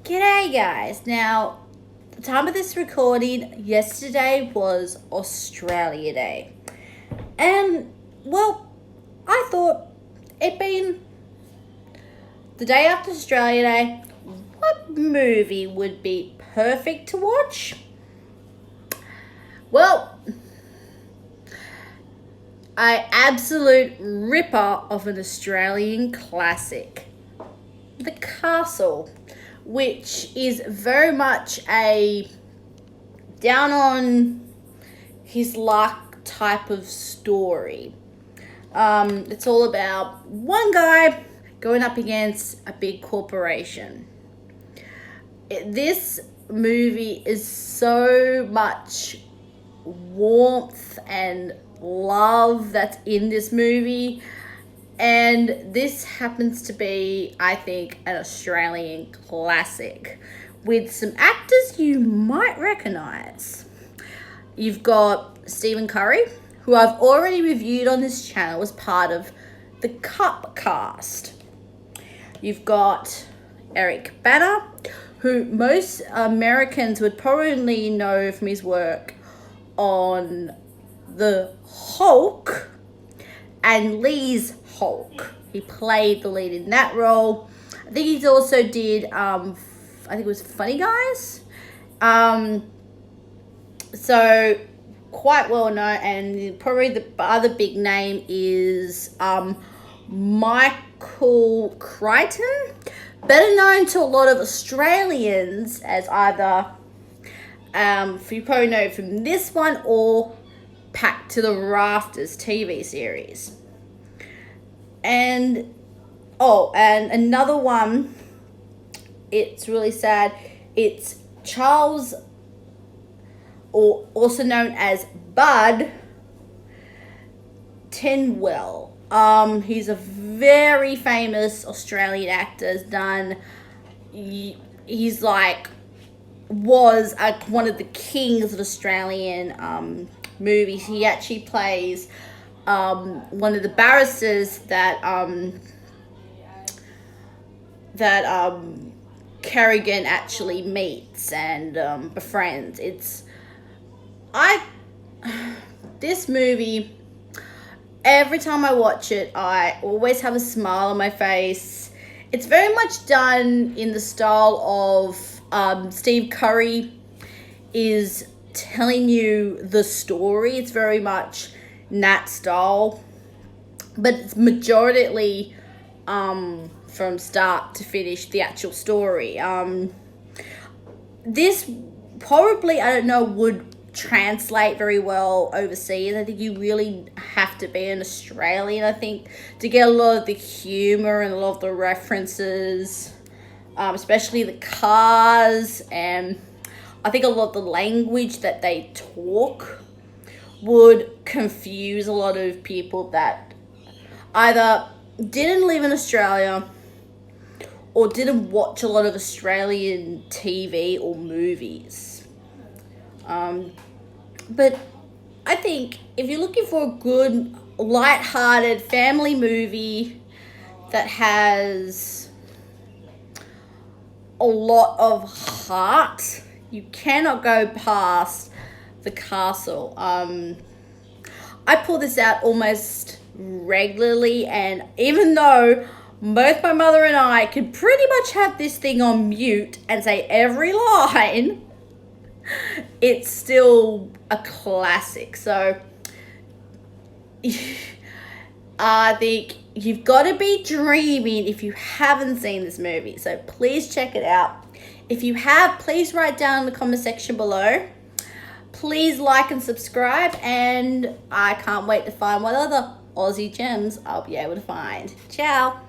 G'day guys. Now, the time of this recording, yesterday was Australia Day. And, well, I thought it being the day after Australia Day, what movie would be perfect to watch? Well, an absolute ripper of an Australian classic, The Castle, which is very much a down on his luck type of story. It's all about one guy going up against a big corporation. This movie is so much warmth and love that's in this movie, and this happens to be, I think, an Australian classic with some actors you might recognize. You've got Stephen Curry, who I've already reviewed on this channel as part of the Cup cast. You've got Eric Bana, who most Americans would probably know from his work on the Hulk and Lee's Hulk. He played the lead in that role. I think he's also did I think it was Funny Guys. So quite well known, and probably the other big name is Michael Crichton, better known to a lot of Australians as either you probably know from this one or Packed to the Rafters TV series. And and another one, it's really sad, it's Charles, or also known as Bud Tinwell. He's a very famous Australian actor. He's like was one of the kings of Australian movies. He actually plays one of the barristers that Kerrigan actually meets and befriends. This movie, every time I watch it, I always have a smile on my face. It's very much done in the style of Steve Curry is telling you the story. It's very much that style, but it's majorly from start to finish the actual story. This probably, I don't know, would translate very well overseas. I think you really have to be an Australian, I think, to get a lot of the humor and a lot of the references, especially the cars, and I think a lot of the language that they talk would confuse a lot of people that either didn't live in Australia or didn't watch a lot of Australian TV or movies. But I think if you're looking for a good, light-hearted family movie that has a lot of heart, you cannot go past The Castle. I pull this out almost regularly, and even though both my mother and I could pretty much have this thing on mute and say every line, it's still a classic. So I think you've got to be dreaming if you haven't seen this movie. So please check it out. If you have, please write down in the comment section below. Please like and subscribe, and I can't wait to find what other Aussie gems I'll be able to find. Ciao.